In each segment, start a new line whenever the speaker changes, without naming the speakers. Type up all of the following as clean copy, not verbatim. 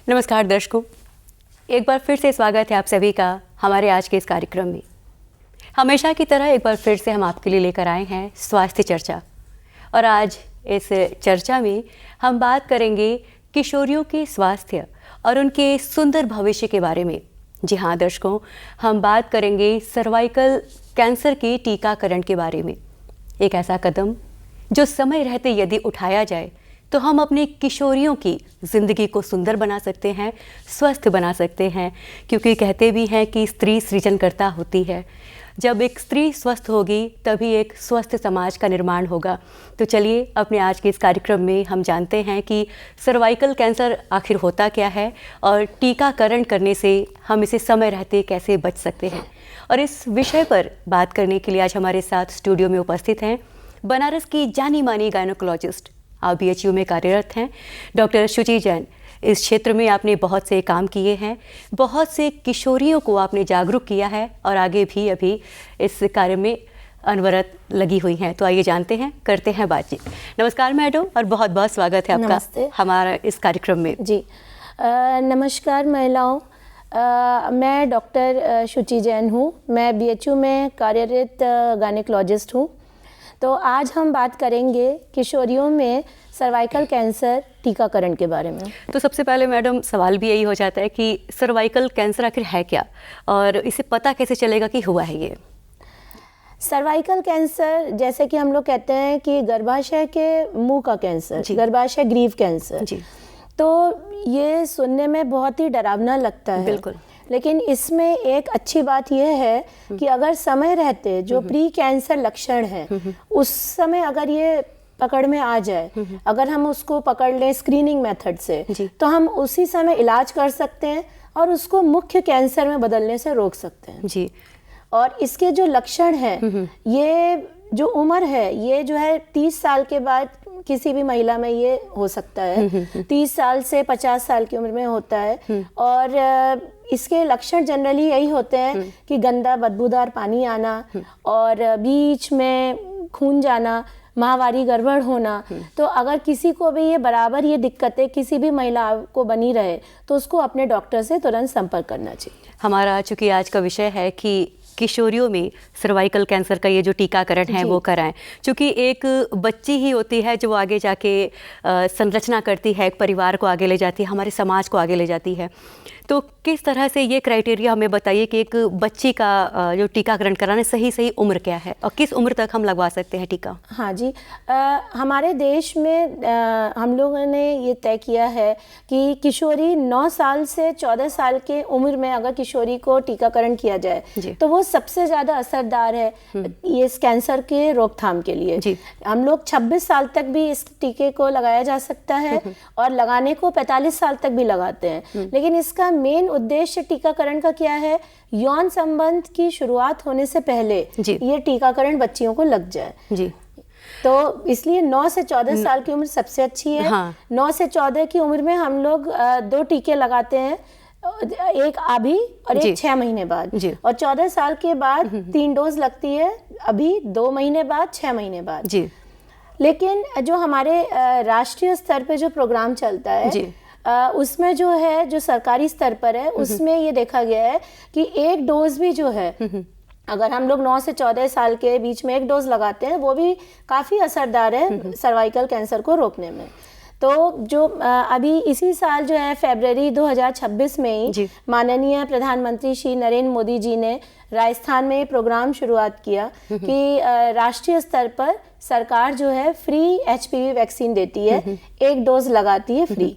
नमस्कार दर्शकों, एक बार फिर से स्वागत है आप सभी का हमारे आज के इस कार्यक्रम में। हमेशा की तरह एक बार फिर से हम आपके लिए लेकर आए हैं स्वास्थ्य चर्चा। और आज इस चर्चा में हम बात करेंगे किशोरियों के स्वास्थ्य और उनके सुंदर भविष्य के बारे में। जी हाँ दर्शकों, हम बात करेंगे सर्वाइकल कैंसर के टीकाकरण के बारे में। एक ऐसा कदम जो समय रहते यदि उठाया जाए तो हम अपने किशोरियों की ज़िंदगी को सुंदर बना सकते हैं, स्वस्थ बना सकते हैं, क्योंकि कहते भी हैं कि स्त्री सृजनकर्ता होती है। जब एक स्त्री स्वस्थ होगी तभी एक स्वस्थ समाज का निर्माण होगा। तो चलिए अपने आज के इस कार्यक्रम में हम जानते हैं कि सर्वाइकल कैंसर आखिर होता क्या है और टीकाकरण करने से हम इसे समय रहते कैसे बच सकते हैं। और इस विषय पर बात करने के लिए आज हमारे साथ स्टूडियो में उपस्थित हैं बनारस की जानी मानी गायनोकोलॉजिस्ट, आप BHU में कार्यरत हैं, डॉक्टर शुचि जैन। इस क्षेत्र में आपने बहुत से काम किए हैं, बहुत से किशोरियों को आपने जागरूक किया है और आगे भी अभी इस कार्य में अनवरत लगी हुई हैं। तो आइए जानते हैं, करते हैं बातचीत। नमस्कार मैडम, और बहुत बहुत स्वागत है आपका हमारा इस कार्यक्रम में।
जी नमस्कार महिलाओं, मैं डॉक्टर शुचि जैन हूँ। मैं BHU में कार्यरत गायनेकोलॉजिस्ट हूँ। तो आज हम बात करेंगे किशोरियों में सर्वाइकल कैंसर टीकाकरण के बारे में।
तो सबसे पहले मैडम सवाल भी यही हो जाता है कि सर्वाइकल कैंसर आखिर है क्या और इसे पता कैसे चलेगा कि हुआ है ये?
सर्वाइकल कैंसर, जैसे कि हम लोग कहते हैं कि गर्भाशय के मुंह का कैंसर, गर्भाशय ग्रीव कैंसर जी। तो ये सुनने में बहुत ही डरावना लगता है। बिल्कुल। लेकिन इसमें एक अच्छी बात यह है कि अगर समय रहते जो प्री कैंसर लक्षण है उस समय अगर ये पकड़ में आ जाए, अगर हम उसको पकड़ लें स्क्रीनिंग मेथड से, तो हम उसी समय इलाज कर सकते हैं और उसको मुख्य कैंसर में बदलने से रोक सकते हैं जी। और इसके जो लक्षण हैं, ये जो उम्र है, ये जो है 30 साल के बाद किसी भी महिला में ये हो सकता है। 30 साल से 50 साल की उम्र में होता है। और इसके लक्षण जनरली यही होते हैं कि गंदा बदबूदार पानी आना और बीच में खून जाना, माहवारी गड़बड़ होना। तो अगर किसी को भी ये बराबर ये दिक्कतें किसी भी महिला को बनी रहे तो उसको अपने डॉक्टर से तुरंत संपर्क करना चाहिए।
हमारा चूँकि आज का विषय है कि किशोरियों में सर्वाइकल कैंसर का ये जो टीकाकरण है वो कराएं, क्योंकि एक बच्ची ही होती है जो आगे जाके संरचना करती है, एक परिवार को आगे ले जाती है, हमारे समाज को आगे ले जाती है। तो किस तरह से ये क्राइटेरिया हमें बताइए कि एक बच्ची का जो टीकाकरण कराना सही उम्र क्या है और किस उम्र तक हम लगवा सकते हैं टीका?
हाँ जी, हमारे देश में हम लोगों ने ये तय किया है कि किशोरी 9 साल से 14 साल के उम्र में अगर किशोरी को टीकाकरण किया जाए तो वो सबसे ज़्यादा असरदार है ये इस कैंसर के रोकथाम के लिए। हम लोग 26 साल तक भी इस टीके को लगाया जा सकता है और लगाने को 45 साल तक भी लगाते हैं। लेकिन इसका मेन उद्देश्य टीकाकरण का क्या है? यौन संबंध की शुरुआत होने से पहले ये टीकाकरण बच्चियों को लग जाए जी। तो इसलिए 9 से 14 साल की उम्र सबसे अच्छी है। हाँ। 9 से 14 की उम्र में हम लोग 2 टीके लगाते हैं, एक अभी और एक 6 महीने बाद। और 14 साल के बाद 3 डोज लगती है, अभी 2 महीने बाद, 6 महीने बाद जी। लेकिन जो हमारे राष्ट्रीय स्तर पे जो प्रोग्राम चलता है उसमें जो है, जो सरकारी स्तर पर है, उसमें ये देखा गया है कि एक डोज भी जो है, अगर हम लोग 9 से 14 साल के बीच में एक डोज लगाते हैं, वो भी काफ़ी असरदार है सर्वाइकल कैंसर को रोकने में। तो जो अभी इसी साल जो है फरवरी 2026 में ही माननीय प्रधानमंत्री श्री नरेंद्र मोदी जी ने राजस्थान में प्रोग्राम शुरुआत किया कि राष्ट्रीय स्तर पर सरकार जो है फ्री HPV वैक्सीन देती है, एक डोज लगाती है फ्री।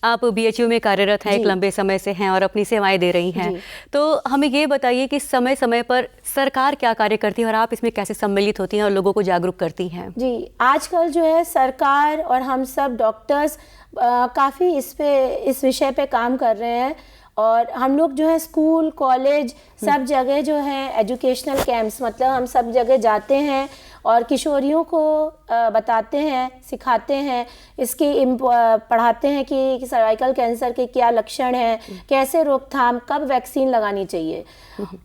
आप BHU में कार्यरत हैं, एक लंबे समय से हैं और अपनी सेवाएं दे रही हैं। तो हमें ये बताइए कि समय समय पर सरकार क्या कार्य करती है और आप इसमें कैसे सम्मिलित होती हैं और लोगों को जागरूक करती हैं? जी,
आजकल जो है सरकार और हम सब डॉक्टर्स काफ़ी इस विषय पे काम कर रहे हैं। और हम लोग जो है स्कूल, कॉलेज, सब जगह जो है एजुकेशनल कैंप्स, मतलब हम सब जगह जाते हैं और किशोरियों को बताते हैं, सिखाते हैं, पढ़ाते हैं कि सर्वाइकल कैंसर के क्या लक्षण हैं, कैसे रोकथाम, कब वैक्सीन लगानी चाहिए।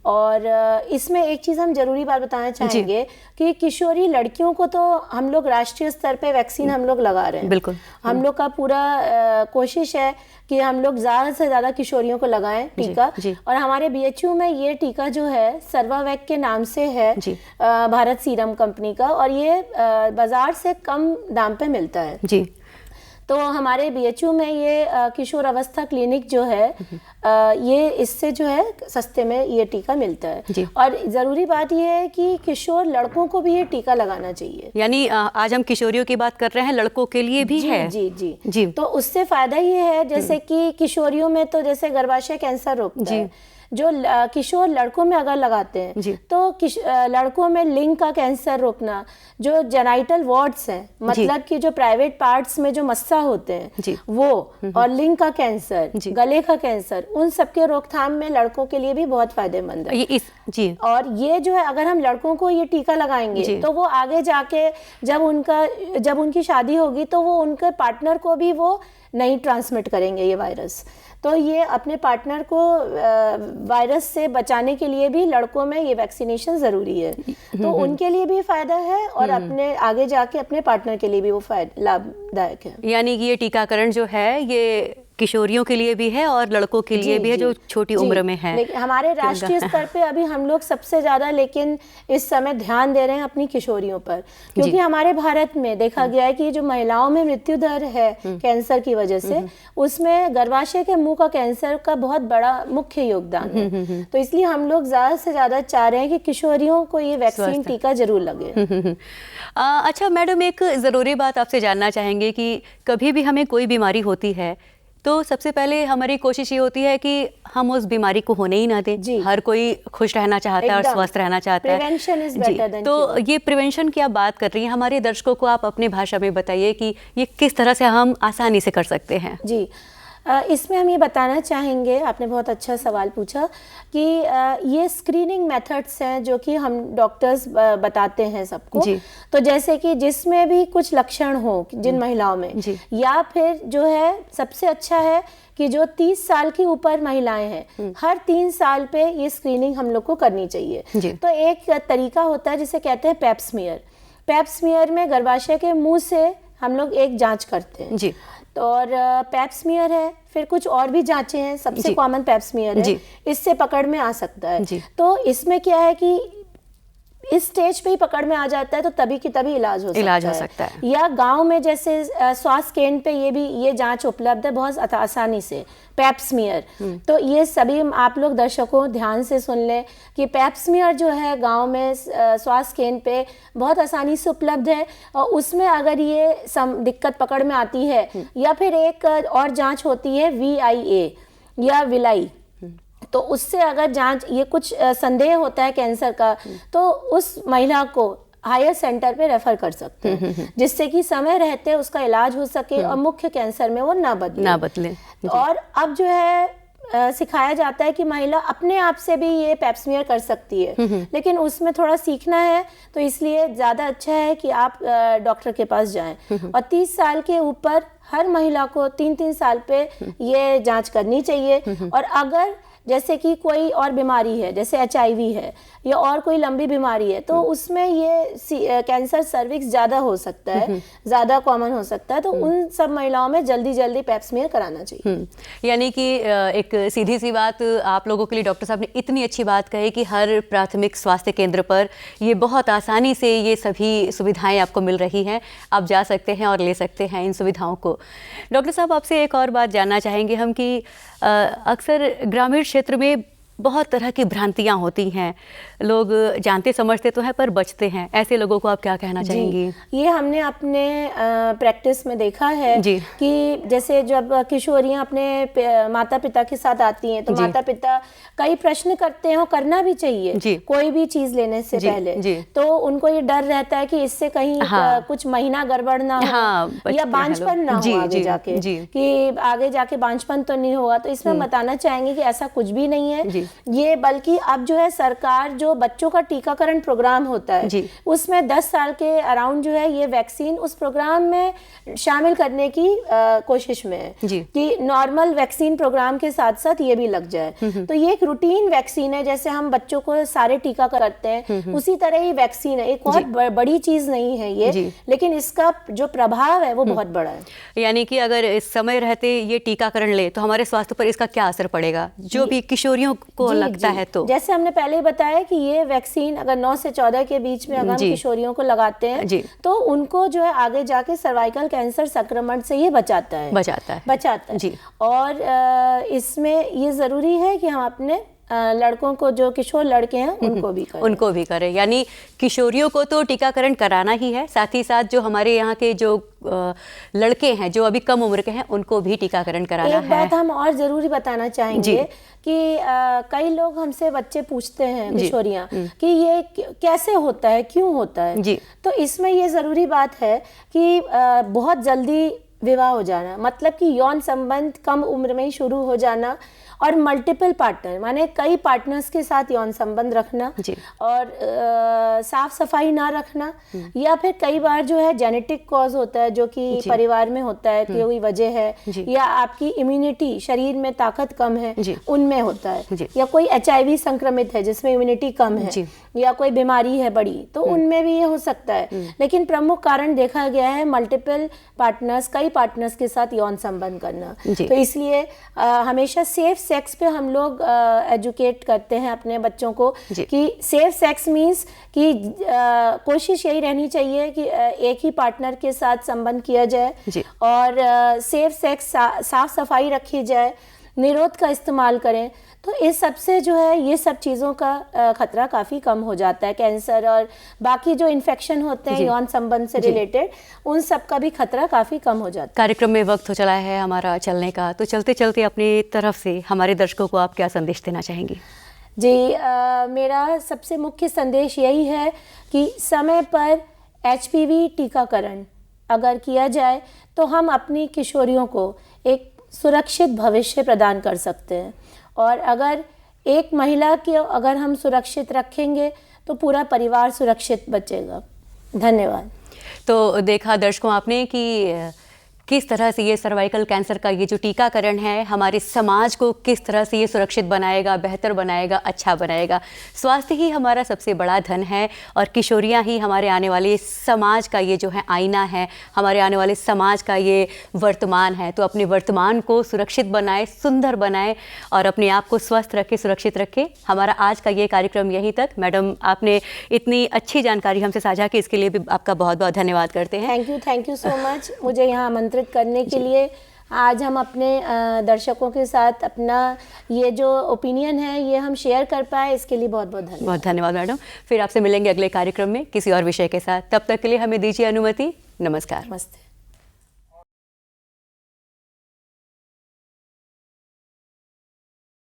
और इसमें एक चीज़ हम जरूरी बात बताना चाहेंगे कि किशोरी लड़कियों को तो हम लोग राष्ट्रीय स्तर पे वैक्सीन हम लोग लगा रहे हैं।
बिल्कुल,
हम लोग का पूरा कोशिश है कि हम लोग ज़्यादा से ज़्यादा किशोरियों को लगाएं टीका। और हमारे बीएचयू में ये टीका जो है सर्वावैक के नाम से है, भारत सीरम कंपनी का, और ये बाजार से कम दाम पे मिलता है जी। तो हमारे बीएचयू में ये किशोर अवस्था क्लिनिक जो है ये इससे जो है सस्ते में ये टीका मिलता है। और ज़रूरी बात ये है कि किशोर लड़कों को भी ये टीका लगाना चाहिए।
यानी आज हम किशोरियों की बात कर रहे हैं, लड़कों के लिए भी है।
जी जी जी। तो उससे फ़ायदा ये है जैसे कि किशोरियों में तो जैसे गर्भाशय कैंसर रोकता है, जो किशोर लड़कों में अगर लगाते हैं तो लड़कों में लिंग का कैंसर रोकना, जो जेनाइटल वार्ड्स हैं, मतलब कि जो प्राइवेट पार्ट्स में जो मस्सा होते हैं वो, और लिंग का कैंसर, गले का कैंसर, उन सब के रोकथाम में लड़कों के लिए भी बहुत फायदेमंद है। और ये जो है अगर हम लड़कों को ये टीका लगाएंगे तो वो आगे जाके जब उनकी शादी होगी तो वो उनके पार्टनर को भी वो नहीं ट्रांसमिट करेंगे ये वायरस। तो ये अपने पार्टनर को वायरस से बचाने के लिए भी लड़कों में ये वैक्सीनेशन ज़रूरी है। तो उनके लिए भी फ़ायदा है और अपने आगे जाके अपने पार्टनर के लिए भी वो लाभदायक है।
यानी कि ये टीकाकरण जो है ये किशोरियों के लिए भी है और लड़कों के लिए भी है जो छोटी उम्र में है।
हमारे राष्ट्रीय स्तर पे अभी हम लोग सबसे ज़्यादा लेकिन इस समय ध्यान दे रहे हैं अपनी किशोरियों पर, क्योंकि हमारे भारत में देखा गया है कि जो महिलाओं में मृत्यु दर है कैंसर की वजह से, उसमें गर्भाशय के मुंह का कैंसर का बहुत बड़ा मुख्य योगदान है। तो इसलिए हम लोग ज़्यादा से ज़्यादा चाह रहे हैं कि किशोरियों को ये वैक्सीन टीका जरूर लगे।
अच्छा मैडम, एक ज़रूरी बात आपसे जानना चाहेंगे कि कभी भी हमें कोई बीमारी होती है तो सबसे पहले हमारी कोशिश ये होती है कि हम उस बीमारी को होने ही ना दें। हर कोई खुश रहना चाहता है और स्वस्थ रहना चाहता है।
प्रिवेंशन इज बेटर देन
तो ये प्रिवेंशन की आप बात कर रही हैं, हमारे दर्शकों को आप अपनी भाषा में बताइए कि ये किस तरह से हम आसानी से कर सकते हैं।
जी, इसमें हम ये बताना चाहेंगे, आपने बहुत अच्छा सवाल पूछा, कि ये स्क्रीनिंग मेथड्स हैं जो कि हम डॉक्टर्स बताते हैं सबको। तो जैसे कि जिसमें भी कुछ लक्षण हो जिन महिलाओं में, या फिर जो है सबसे अच्छा है कि जो 30 साल की ऊपर महिलाएं हैं, हर 3 साल पे ये स्क्रीनिंग हम लोग को करनी चाहिए। तो एक तरीका होता है जिसे कहते हैं पैप स्मीयर। पैप स्मीयर में गर्भाशय के मुंह से हम लोग एक जांच करते हैं और पैप स्मीयर है, फिर कुछ और भी जांचें हैं, सबसे कॉमन पैप स्मीयर है, इससे पकड़ में आ सकता है। तो इसमें क्या है कि इस स्टेज पे ही पकड़ में आ जाता है तो तभी की तभी इलाज हो सकता है। या गांव में जैसे स्वास्थ्य केंद्र पे ये जांच उपलब्ध है बहुत आसानी से, पैप स्मीयर। तो ये सभी आप लोग दर्शकों ध्यान से सुन लें कि पैप स्मीयर जो है गांव में स्वास्थ्य केंद्र पे बहुत आसानी से उपलब्ध है। और उसमें अगर ये दिक्कत पकड़ में आती है, या फिर एक और जांच होती है VIA या विलाई, तो उससे अगर जांच ये कुछ संदेह होता है कैंसर का, तो उस महिला को हायर सेंटर पे रेफर कर सकते हैं, जिससे कि समय रहते उसका इलाज हो सके और मुख्य कैंसर में वो ना बदले। और अब जो है सिखाया जाता है कि महिला अपने आप से भी ये पैप स्मीयर कर सकती है, लेकिन उसमें थोड़ा सीखना है, तो इसलिए ज़्यादा अच्छा है कि आप डॉक्टर के पास जाएं। और 30 साल के ऊपर हर महिला को 3-3 साल पे ये जांच करनी चाहिए। और अगर जैसे कि कोई और बीमारी है, जैसे HIV है या और कोई लंबी बीमारी है, तो उसमें ये कैंसर सर्विक्स ज़्यादा हो सकता है, ज़्यादा कॉमन हो सकता है। तो उन सब महिलाओं में जल्दी पैप स्मीयर कराना चाहिए।
यानी कि एक सीधी सी बात आप लोगों के लिए डॉक्टर साहब ने इतनी अच्छी बात कही कि हर प्राथमिक स्वास्थ्य केंद्र पर ये बहुत आसानी से ये सभी सुविधाएं आपको मिल रही हैं, आप जा सकते हैं और ले सकते हैं इन सुविधाओं को। डॉक्टर साहब, आपसे एक और बात जानना चाहेंगे हम कि अक्सर ग्रामीण क्षेत्र में बहुत तरह की भ्रांतियां होती हैं, लोग जानते समझते तो हैं पर बचते हैं, ऐसे लोगों को आप क्या कहना चाहेंगी?
ये हमने अपने प्रैक्टिस में देखा है कि जैसे जब किशोरियां अपने माता पिता के साथ आती हैं तो माता पिता कई प्रश्न करते हैं, और करना भी चाहिए कोई भी चीज लेने से पहले। तो उनको ये डर रहता है कि इससे कहीं कुछ महीना गड़बड़ ना हो या बांझपन ना हो आगे जाके, कि आगे जाके बांझपन तो नहीं होगा। तो इसमें बताना चाहेंगे कि ऐसा कुछ भी नहीं है। ये बल्कि अब जो है सरकार जो बच्चों का टीकाकरण प्रोग्राम होता है उसमें 10 साल के अराउंड जो है ये वैक्सीन उस प्रोग्राम में शामिल करने की कोशिश में है कि नॉर्मल वैक्सीन प्रोग्राम के साथ साथ ये भी लग जाए। तो ये एक रूटीन वैक्सीन है, जैसे हम बच्चों को सारे टीका करते हैं उसी तरह ही वैक्सीन है। एक बहुत बड़ी चीज नहीं है ये, लेकिन इसका जो प्रभाव है वो बहुत बड़ा है।
यानी कि अगर इस समय रहते ये टीकाकरण ले तो हमारे स्वास्थ्य पर इसका क्या असर पड़ेगा, जो भी किशोरियों को लगता है? तो
जैसे हमने पहले ही बताया कि ये वैक्सीन अगर 9 से 14 के बीच में अगर हम किशोरियों को लगाते हैं तो उनको जो है आगे जाके सर्वाइकल कैंसर संक्रमण से ये बचाता है। और इसमें ये जरूरी है कि हम अपने लड़कों को, जो किशोर लड़के हैं उनको भी करें।
यानी किशोरियों को तो टीकाकरण कराना ही है, साथ ही साथ जो हमारे यहाँ के जो लड़के हैं जो अभी कम उम्र के हैं उनको भी टीकाकरण कराना है।
एक बात हम और जरूरी बताना चाहेंगे कि कई लोग हमसे बच्चे पूछते हैं, किशोरियां, कि ये कैसे होता है, क्यों होता है। तो इसमें ये जरूरी बात है कि बहुत जल्दी विवाह हो जाना, मतलब कि यौन संबंध कम उम्र में ही शुरू हो जाना, और मल्टीपल पार्टनर माने कई पार्टनर्स के साथ यौन संबंध रखना, और साफ सफाई ना रखना, या फिर कई बार जो है जेनेटिक कॉज होता है जो कि परिवार में होता है, कोई वजह है, या आपकी इम्यूनिटी, शरीर में ताकत कम है उनमें होता है, या कोई HIV संक्रमित है जिसमें इम्यूनिटी कम है, या कोई बीमारी है बड़ी, तो उनमें भी ये हो सकता है। लेकिन प्रमुख कारण देखा गया है मल्टीपल पार्टनर्स, कई पार्टनर्स के साथ यौन संबंध करना। तो इसलिए हमेशा सेफ सेक्स पे हम लोग एजुकेट करते हैं अपने बच्चों को कि सेफ सेक्स मीन्स कि कोशिश यही रहनी चाहिए कि एक ही पार्टनर के साथ संबंध किया जाए, और सेफ सेक्स, साफ सफाई रखी जाए, निरोध का इस्तेमाल करें। तो इस सब से जो है ये सब चीज़ों का खतरा काफ़ी कम हो जाता है। कैंसर और बाकी जो इन्फेक्शन होते हैं यौन संबंध से रिलेटेड, उन सब का भी खतरा काफ़ी कम हो जाता है।
कार्यक्रम में वक्त हो चला है हमारा चलने का, तो चलते चलते अपनी तरफ से हमारे दर्शकों को आप क्या संदेश देना चाहेंगी?
जी, मेरा सबसे मुख्य संदेश यही है कि समय पर HPV टीकाकरण अगर किया जाए तो हम अपनी किशोरियों को एक सुरक्षित भविष्य प्रदान कर सकते हैं, और अगर एक महिला की अगर हम सुरक्षित रखेंगे तो पूरा परिवार सुरक्षित बचेगा। धन्यवाद।
तो देखा दर्शकों आपने कि किस तरह से ये सर्वाइकल कैंसर का ये जो टीकाकरण है हमारे समाज को किस तरह से ये सुरक्षित बनाएगा, बेहतर बनाएगा, अच्छा बनाएगा। स्वास्थ्य ही हमारा सबसे बड़ा धन है, और किशोरियां ही हमारे आने वाले समाज का ये जो है आईना है, हमारे आने वाले समाज का ये वर्तमान है। तो अपने वर्तमान को सुरक्षित बनाए, सुंदर बनाए, और अपने आप को स्वस्थ रखें, सुरक्षित रखें। हमारा आज का ये कार्यक्रम यहीं तक। मैडम, आपने इतनी अच्छी जानकारी हमसे साझा की, इसके लिए भी आपका बहुत बहुत धन्यवाद करते हैं।
थैंक यू सो मच मुझे यहाँ आमंत्रित करने के लिए। आज हम अपने दर्शकों के साथ अपना ये जो ओपिनियन है ये हम शेयर कर पाए, इसके लिए बहुत बहुत धन्यवाद।
बहुत धन्यवाद मैडम। फिर आपसे मिलेंगे अगले कार्यक्रम में किसी और विषय के साथ। तब तक के लिए हमें दीजिए अनुमति। नमस्कार।
नमस्ते।